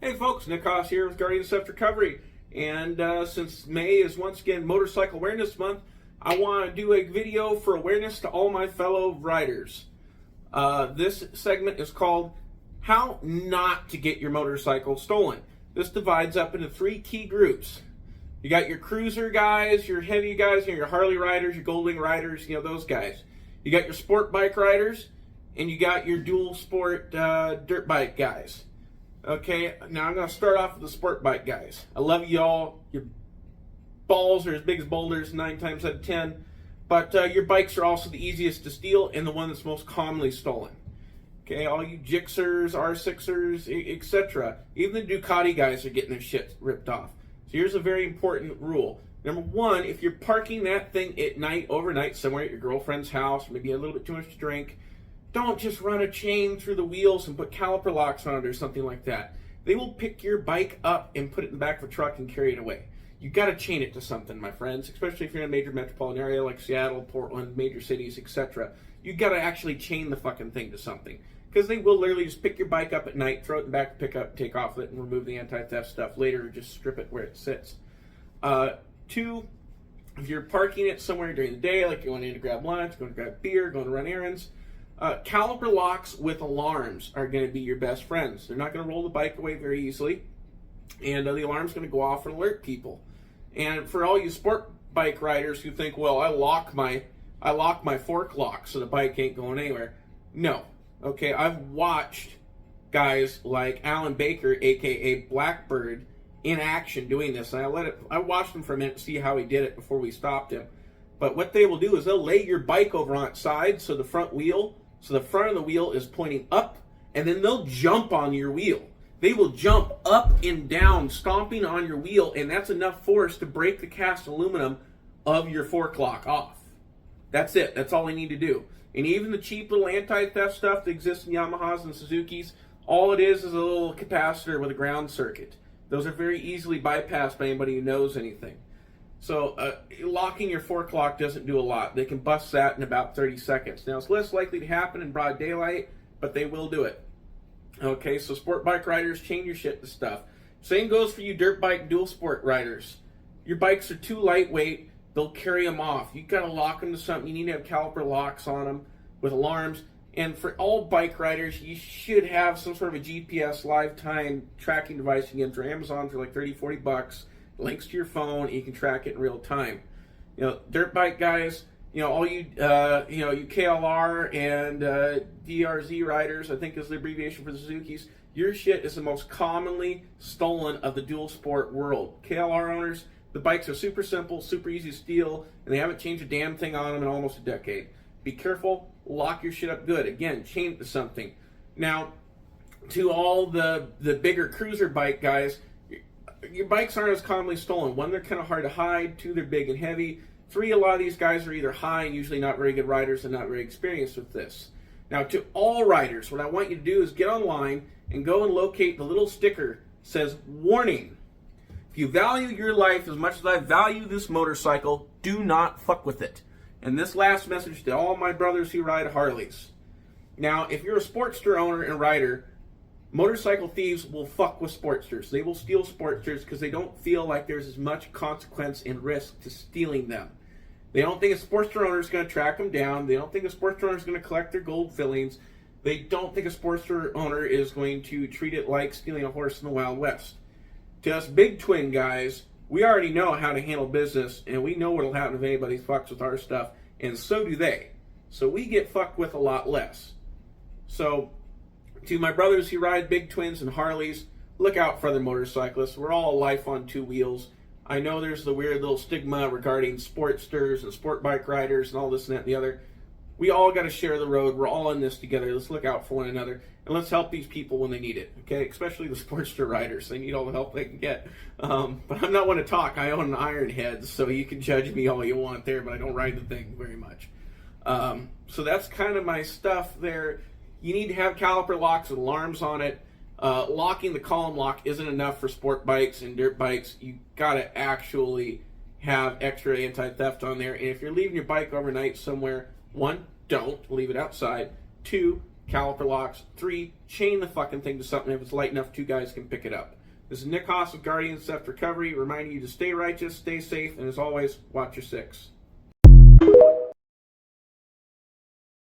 Hey folks, Nick Haas here with Guardian Theft Recovery, and since May is once again Motorcycle Awareness Month, I want to do a video for awareness to all my fellow riders. This segment is called How Not to Get Your Motorcycle Stolen. This divides up into three key groups. You got your cruiser guys, your heavy guys, your Harley riders, your Goldwing riders, those guys. You got your sport bike riders, and you got your dual sport dirt bike guys. Okay, now I'm going to start off with the sport bike guys. I love y'all. Your balls are as big as boulders 9 times out of 10. But your bikes are also the easiest to steal and the one that's most commonly stolen. Okay, all you Gixxers, R6ers, etc. Even the Ducati guys are getting their shit ripped off. So here's a very important rule. Number one, if you're parking that thing at night, overnight, somewhere at your girlfriend's house, maybe a little bit too much to drink, don't just run a chain through the wheels and put caliper locks on it or something like that. They will pick your bike up and put it in the back of a truck and carry it away. You got to chain it to something, my friends, especially if you're in a major metropolitan area like Seattle, Portland, major cities, etc. You got to actually chain the fucking thing to something, because they will literally just pick your bike up at night, throw it in the back, pick up, take off with it, and remove the anti-theft stuff later, or just strip it where it sits. Two, if you're parking it somewhere during the day, like you're going in to grab lunch, going to grab beer, going to run errands, caliper locks with alarms are going to be your best friends. They're not going to roll the bike away very easily, and the alarm's going to go off and alert people. And for all you sport bike riders who think, well, I lock my fork lock so the bike ain't going anywhere. No. Okay, I've watched guys like Alan Baker, aka Blackbird, in action doing this, and I watched him for a minute to see how he did it before we stopped him. But what they will do is they'll lay your bike over on its side, so the front of the wheel is pointing up, and then they'll jump on your wheel. They will jump up and down, stomping on your wheel, and that's enough force to break the cast aluminum of your fork lock off. That's it. That's all they need to do. And even the cheap little anti-theft stuff that exists in Yamahas and Suzukis, all it is a little capacitor with a ground circuit. Those are very easily bypassed by anybody who knows anything. So locking your fork lock doesn't do a lot. They can bust that in about 30 seconds. Now, it's less likely to happen in broad daylight, but they will do it. Okay, so sport bike riders, chain your shit to stuff. Same goes for you dirt bike dual sport riders. Your bikes are too lightweight. They'll carry them off. You've got to lock them to something. You need to have caliper locks on them with alarms. And for all bike riders, you should have some sort of a GPS lifetime tracking device you can get through Amazon for like 30, 40 bucks. Links to your phone, and you can track it in real time. Dirt bike guys, all you, you KLR and DRZ riders, I think is the abbreviation for the Suzukis. Your shit is the most commonly stolen of the dual sport world. KLR owners, the bikes are super simple, super easy to steal, and they haven't changed a damn thing on them in almost a decade. Be careful, lock your shit up good. Again, chain it to something. Now, to all the bigger cruiser bike guys, your bikes aren't as commonly stolen. One, they're kind of hard to hide. Two, they're big and heavy. Three, a lot of these guys are either high and usually not very good riders and not very experienced with this. Now, to all riders, what I want you to do is get online and go and locate the little sticker that says, warning. If you value your life as much as I value this motorcycle, do not fuck with it. And this last message to all my brothers who ride Harleys. Now, if you're a Sportster owner and rider, motorcycle thieves will fuck with Sportsters. They will steal Sportsters because they don't feel like there's as much consequence and risk to stealing them. They don't think a Sportster owner is going to track them down. They don't think a Sportster owner is going to collect their gold fillings. They don't think a Sportster owner is going to treat it like stealing a horse in the Wild West. To us big twin guys, we already know how to handle business, and we know what will happen if anybody fucks with our stuff, and so do they. So we get fucked with a lot less. So, to my brothers who ride big twins and Harleys, look out for other motorcyclists. We're all a life on two wheels. I know there's the weird little stigma regarding Sportsters and sport bike riders and all this and that and the other. We all got to share the road. We're all in this together. Let's look out for one another, and let's help these people when they need it, okay? Especially the Sportster riders. They need all the help they can get. But I'm not one to talk. I own an Ironhead, so you can judge me all you want there, but I don't ride the thing very much. So that's kind of my stuff there. You need to have caliper locks with alarms on it. Locking the column lock isn't enough for sport bikes and dirt bikes. You got to actually have extra anti-theft on there. And if you're leaving your bike overnight somewhere, one, don't leave it outside. Two, caliper locks. 3, chain the fucking thing to something if it's light enough 2 guys can pick it up. This is Nick Haas with Guardian Theft Recovery, reminding you to stay righteous, stay safe, and as always, watch your 6.